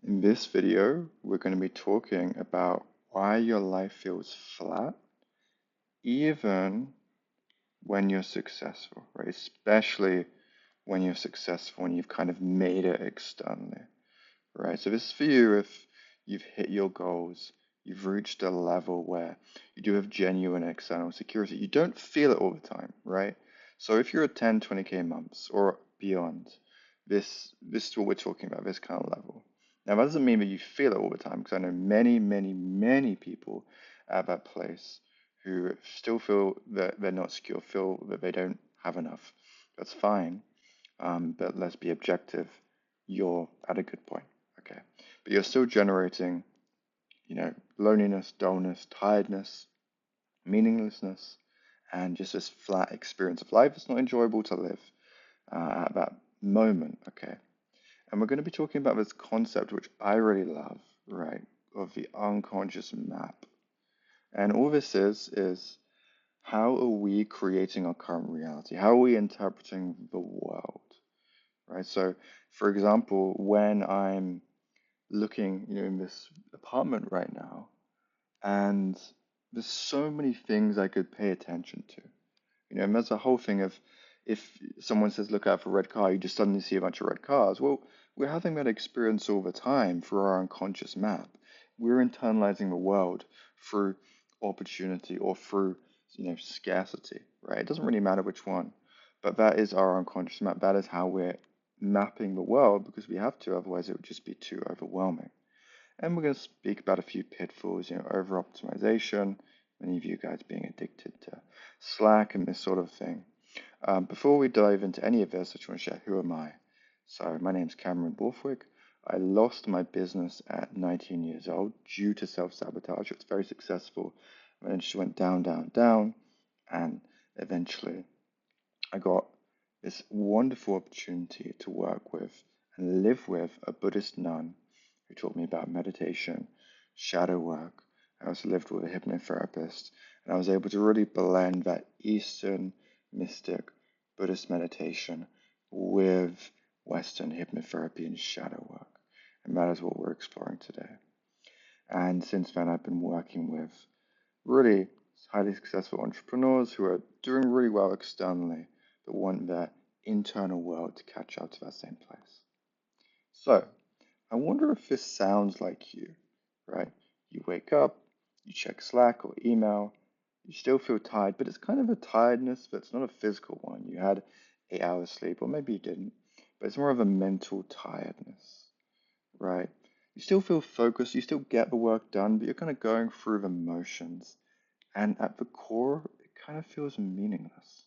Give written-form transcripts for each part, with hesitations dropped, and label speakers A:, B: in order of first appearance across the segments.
A: In this video, we're going to be talking about why your life feels flat even when you're successful, right? Especially when you're successful and you've kind of made it externally, right? So this is for you if you've hit your goals, you've reached a level where you do have genuine external security. You don't feel it all the time, right? So if you're at 10, 20K months or beyond, this is what we're talking about, this kind of level. Now that doesn't mean that you feel it all the time, because I know many people at that place who still feel that they're not secure, feel that they don't have enough. That's fine, but let's be objective. You're at a good point, okay? But you're still generating, loneliness, dullness, tiredness, meaninglessness, and just this flat experience of life. It's not enjoyable to live at that moment, okay? And we're going to be talking about this concept, which I really love, right, of the unconscious map. And all this is how are we creating our current reality? How are we interpreting the world, right? So, for example, when I'm looking, in this apartment right now, and there's so many things I could pay attention to. And there's a whole thing of if someone says look out for a red car, you just suddenly see a bunch of red cars. Well, we're having that experience all the time through our unconscious map. We're internalizing the world through opportunity or through, scarcity, right? It doesn't really matter which one, but that is our unconscious map. That is how we're mapping the world because we have to, otherwise it would just be too overwhelming. And we're going to speak about a few pitfalls, over optimization, many of you guys being addicted to Slack and this sort of thing. Before we dive into any of this, I just want to share who am I. So my name's Cameron Borthwick. I lost my business at 19 years old due to self-sabotage. It's very successful. And then it just went down, down, down. And eventually I got this wonderful opportunity to work with and live with a Buddhist nun who taught me about meditation, shadow work. I also lived with a hypnotherapist, and I was able to really blend that Eastern mystic Buddhist meditation with Western hypnotherapy and shadow work. And that is what we're exploring today. And since then, I've been working with really highly successful entrepreneurs who are doing really well externally, but want their internal world to catch up to that same place. So, I wonder if this sounds like you, right? You wake up, you check Slack or email, you still feel tired, but it's kind of a tiredness that's not a physical one. You had 8 hours sleep, or maybe you didn't, but it's more of a mental tiredness, right? You still feel focused, you still get the work done, but you're kind of going through the motions. And at the core, it kind of feels meaningless.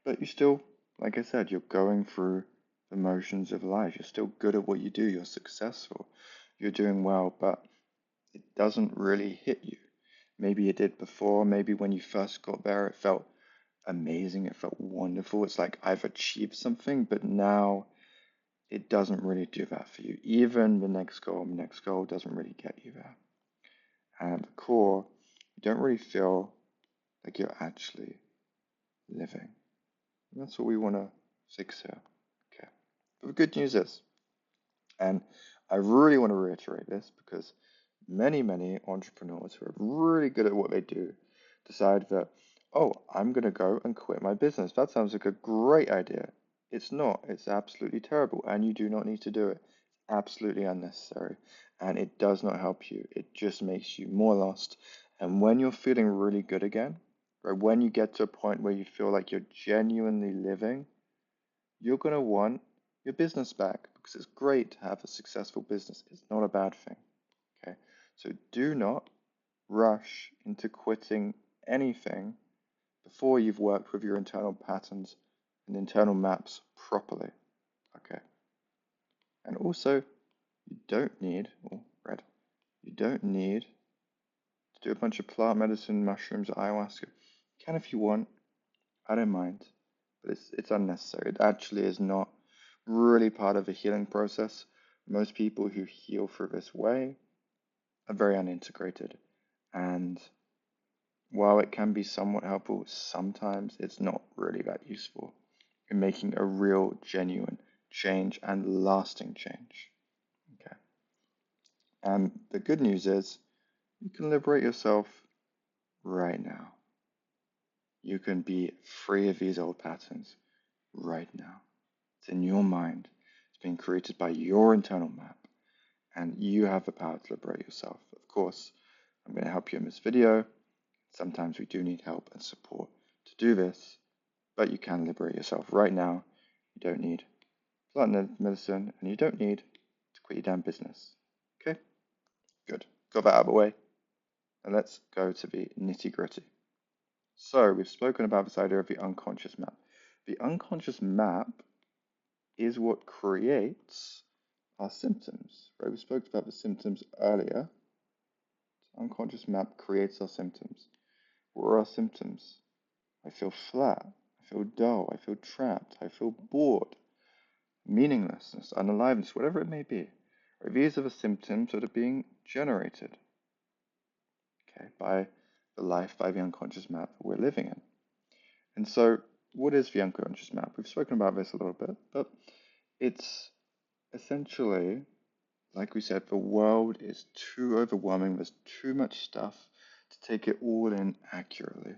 A: But you still, like I said, you're going through the motions of life. You're still good at what you do. You're successful. You're doing well, but it doesn't really hit you. Maybe it did before. Maybe when you first got there, it felt amazing. It felt wonderful. It's like I've achieved something, but now it doesn't really do that for you. Even the next goal doesn't really get you there. And at the core, you don't really feel like you're actually living. And that's what we want to fix here. Okay. But the good news is, and I really want to reiterate this because many entrepreneurs who are really good at what they do decide that, oh, I'm going to go and quit my business. That sounds like a great idea. It's not. It's absolutely terrible, and you do not need to do it. Absolutely unnecessary, and it does not help you. It just makes you more lost. And when you're feeling really good again, right, when you get to a point where you feel like you're genuinely living, you're going to want your business back because it's great to have a successful business. It's not a bad thing. Okay. So do not rush into quitting anything before you've worked with your internal patterns and internal maps properly. Okay. And also, you don't need, oh, red, you don't need to do a bunch of plant medicine, mushrooms, ayahuasca. You can if you want. I don't mind, but it's unnecessary. It actually is not really part of the healing process. Most people who heal through this way are very unintegrated, and while it can be somewhat helpful, sometimes it's not really that useful in making a real, genuine change and lasting change. And the good news is you can liberate yourself right now. You can be free of these old patterns right now. It's in your mind. It's being created by your internal map, and you have the power to liberate yourself. Of course, I'm going to help you in this video. Sometimes we do need help and support to do this, but you can liberate yourself right now. You don't need plant medicine, and you don't need to quit your damn business. Okay? Good. Got that out of the way. And let's go to the nitty gritty. So we've spoken about this idea of the unconscious map. The unconscious map is what creates our symptoms, right? We spoke about the symptoms earlier. Unconscious map creates our symptoms. What are our symptoms? I feel flat. I feel dull. I feel trapped. I feel bored. Meaninglessness, unaliveness, whatever it may be. Right? These are the symptoms that are being generated, okay, by the unconscious map that we're living in. And so, what is the unconscious map? We've spoken about this a little bit, but it's essentially, like we said, the world is too overwhelming. There's too much stuff to take it all in accurately.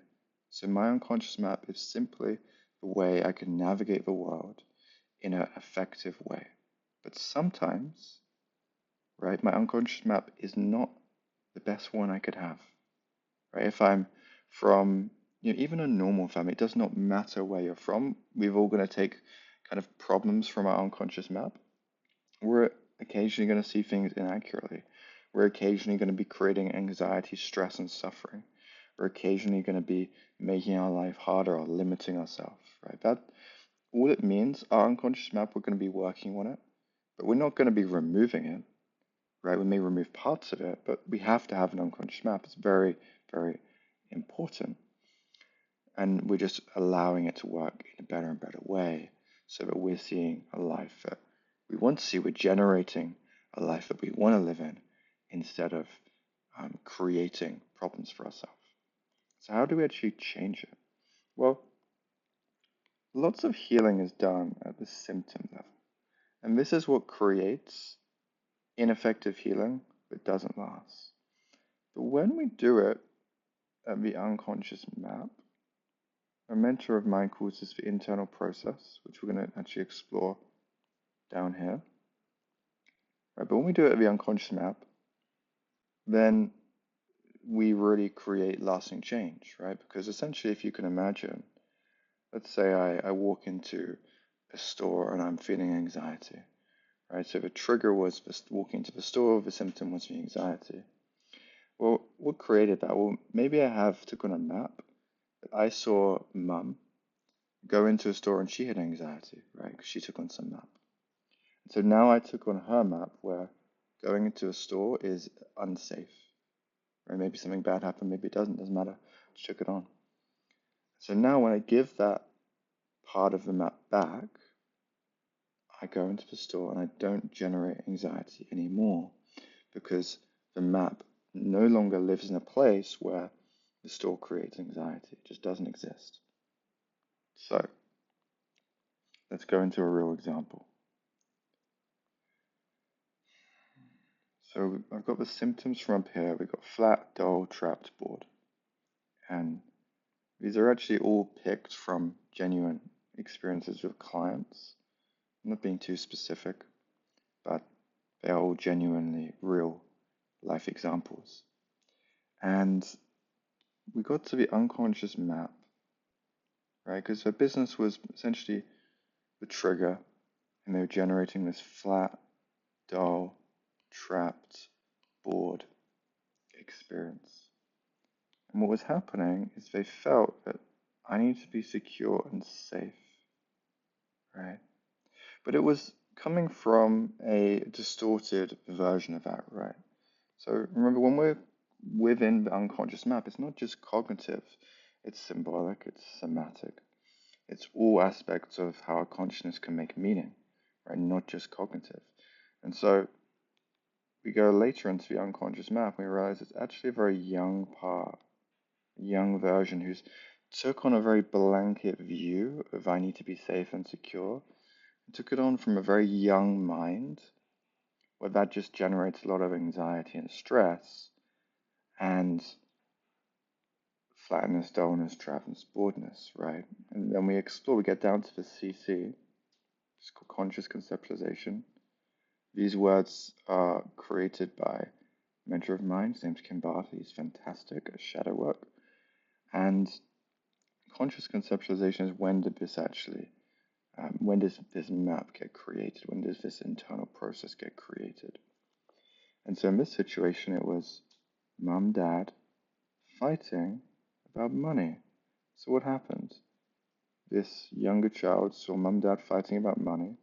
A: So my unconscious map is simply the way I can navigate the world in an effective way. But sometimes, right, my unconscious map is not the best one I could have. Right? If I'm from even a normal family, it does not matter where you're from. We're all going to take kind of problems from our unconscious map. We're occasionally going to see things inaccurately. We're occasionally going to be creating anxiety, stress, and suffering. We're occasionally going to be making our life harder or limiting ourselves, right? That all it means, our unconscious map, we're going to be working on it, but we're not going to be removing it, right? We may remove parts of it, but we have to have an unconscious map. It's very, very important. And we're just allowing it to work in a better and better way so that we're seeing a life that we want to see. We're generating a life that we want to live in instead of creating problems for ourselves. So how do we actually change it? Well, lots of healing is done at the symptom level. And this is what creates ineffective healing that doesn't last. But when we do it at the unconscious map, a mentor of mine calls this the internal process, which we're going to actually explore down here. Right, but when we do it at the unconscious map, then we really create lasting change, right? Because essentially, if you can imagine, let's say I walk into a store and I'm feeling anxiety, right? So the trigger was walking into the store, the symptom was the anxiety. Well, what created that? Well, maybe I have took on a map. I saw mum go into a store and she had anxiety, right? Because she took on some map. So now I took on her map where going into a store is unsafe. Right? Maybe something bad happened, maybe it doesn't matter. Just took it on. So now when I give that part of the map back, I go into the store and I don't generate anxiety anymore because the map no longer lives in a place where the store creates anxiety. It just doesn't exist. So let's go into a real example. So I've got the symptoms from up here. We've got flat, dull, trapped, bored. And these are actually all picked from genuine experiences with clients. I'm not being too specific, but they are all genuinely real life examples. And we got to the unconscious map, right? Because their business was essentially the trigger, and they were generating this flat, dull, trapped, bored experience. And what was happening is they felt that I need to be secure and safe, right? But it was coming from a distorted version of that, right? So remember, when we're within the unconscious map, it's not just cognitive, it's symbolic, it's somatic. It's all aspects of how our consciousness can make meaning, right? Not just cognitive. And so we go later into the unconscious map, and we realize it's actually a very young part, a young version who's took on a very blanket view of I need to be safe and secure, and took it on from a very young mind well, that just generates a lot of anxiety and stress and flatness, dullness, drabness, boredness, right? And then we explore, we get down to the CC, it's called conscious conceptualization. These words are created by a mentor of mine, his name's Kim Barth. He's fantastic at shadow work. And conscious conceptualization is when did this actually, when does this map get created? When does this internal process get created? And so in this situation, it was mum, dad fighting about money. So what happened? This younger child saw mum and dad fighting about money.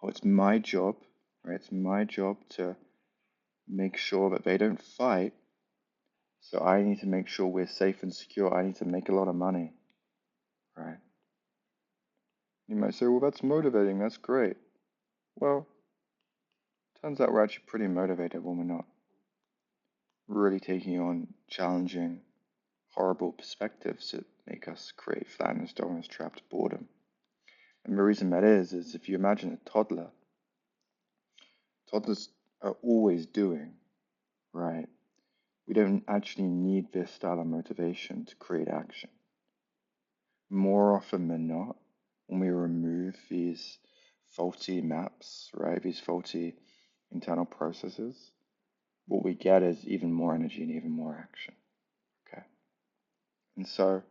A: Oh, it's my job, right? It's my job to make sure that they don't fight. So I need to make sure we're safe and secure. I need to make a lot of money, right? You might say, well, that's motivating. That's great. Well, turns out we're actually pretty motivated when we're not really taking on challenging, horrible perspectives that make us create flatness, dullness, trapped boredom. And the reason that is if you imagine a toddler, toddlers are always doing, right? We don't actually need this style of motivation to create action. More often than not, when we remove these faulty maps, right, these faulty internal processes, what we get is even more energy and even more action. Okay. And so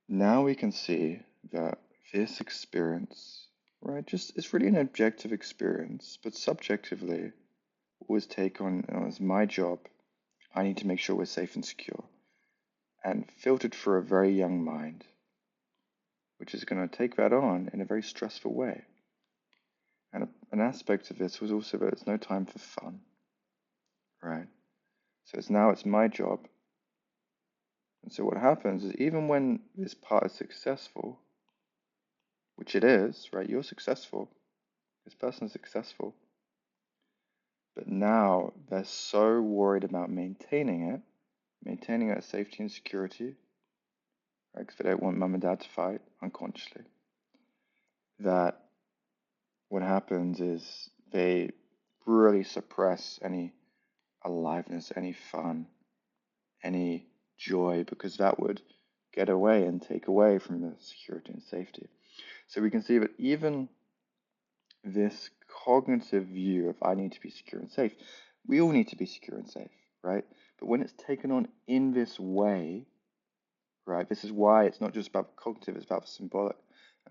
A: now we can see that this experience, right, just it's really an objective experience, but subjectively, always take on as my job. I need to make sure we're safe and secure, and filtered for a very young mind, which is going to take that on in a very stressful way. And an aspect of this was also that it's no time for fun, right? So it's my job. And so what happens is even when this part is successful, which it is, right? You're successful. This person is successful. But now they're so worried about maintaining that safety and security, right? Because they don't want mum and dad to fight unconsciously. That what happens is they really suppress any aliveness, any fun, any joy, because that would get away and take away from the security and safety. So we can see that even this cognitive view of I need to be secure and safe, we all need to be secure and safe, right? But when it's taken on in this way, right, this is why it's not just about the cognitive, it's about the symbolic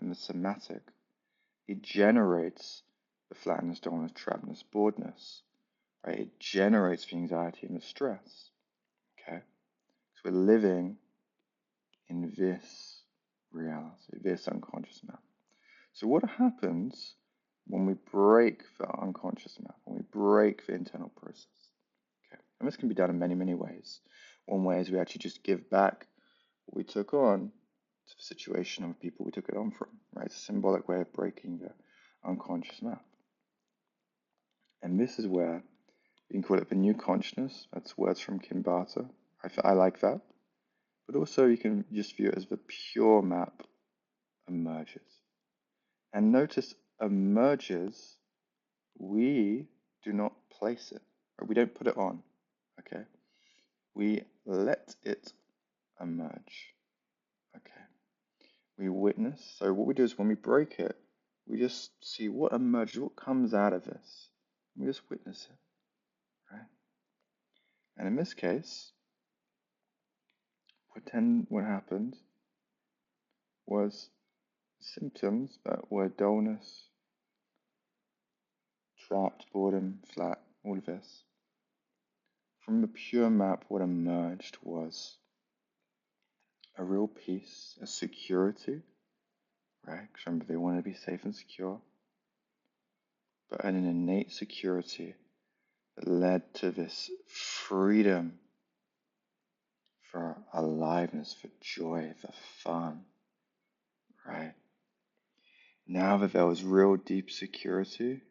A: and the somatic. It generates the flatness, dullness, trappedness, boredness, right? It generates the anxiety and the stress, okay? So we're living in this reality, this unconscious map. So what happens when we break the unconscious map, when we break the internal process? Okay, and this can be done in many, many ways. One way is we actually just give back what we took on to the situation of the people we took it on from, right? It's a symbolic way of breaking the unconscious map. And this is where you can call it the new consciousness. That's words from Kim Barter. I like that. But also you can just view it as the pure map emerges. And notice emerges, we do not place it, or we don't put it on, okay? We let it emerge, okay? We witness. So what we do is when we break it, we just see what emerges, what comes out of this. We just witness it, right? And in this case, pretend what happened was symptoms that were dullness, trapped, boredom, flat, all of this. From the pure map, what emerged was a real peace, a security, right? Because remember, they want to be safe and secure, but an innate security that led to this freedom for aliveness, for joy, for fun, right? Now that there was real deep security,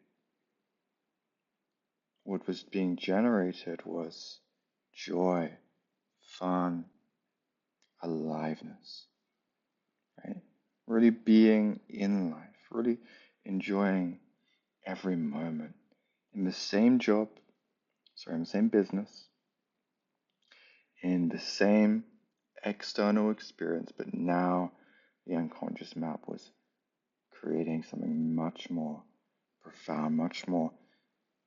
A: what was being generated was joy, fun, aliveness, right? Really being in life, really enjoying every moment in the same job, in the same business, in the same external experience, but now the unconscious map was creating something much more profound, much more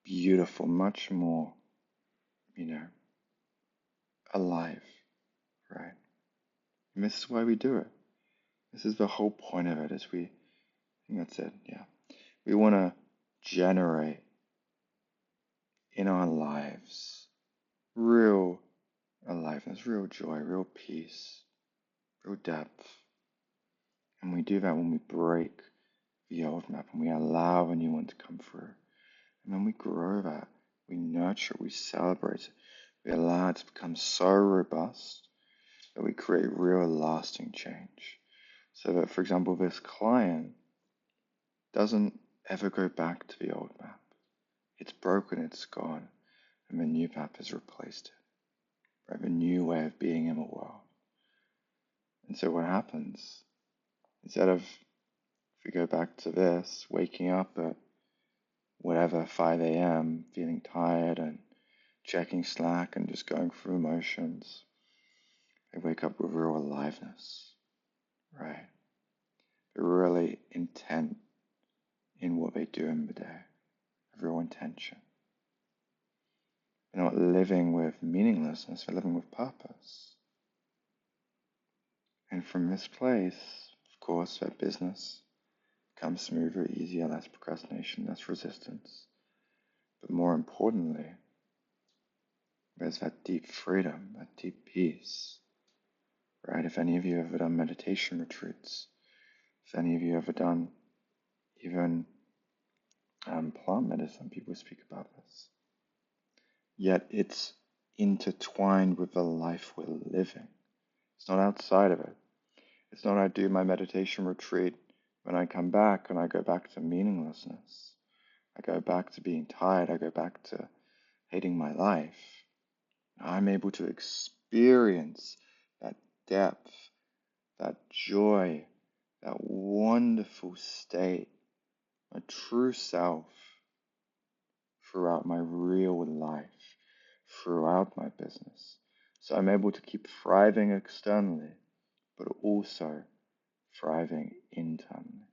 A: beautiful, much more, alive, right? And this is why we do it. This is the whole point of it, is I think that's it, yeah. We want to generate in our lives real aliveness, real joy, real peace, real depth. And we do that when we break the old map and we allow a new one to come through. And then we grow that, we nurture it, we celebrate it, we allow it to become so robust that we create real lasting change. So that, for example, this client doesn't ever go back to the old map. It's broken, it's gone, and the new map has replaced it. Right? The new way of being in the world. And so what happens, instead of, if we go back to this, waking up at whatever, 5 a.m., feeling tired and checking Slack and just going through motions, they wake up with real aliveness, right? They're really intent in what they do in the day, real intention. They're not living with meaninglessness, they're living with purpose. And from this place, of course, their business becomes smoother, easier, less procrastination, less resistance. But more importantly, there's that deep freedom, that deep peace, right? If any of you have ever done meditation retreats, if any of you have ever done even plant medicine, people speak about this. Yet it's intertwined with the life we're living. It's not outside of it. It's not I do my meditation retreat, when I come back and I go back to meaninglessness. I go back to being tired. I go back to hating my life. I'm able to experience that depth, that joy, that wonderful state, my true self throughout my real life, throughout my business. So I'm able to keep thriving externally, but also thriving internally.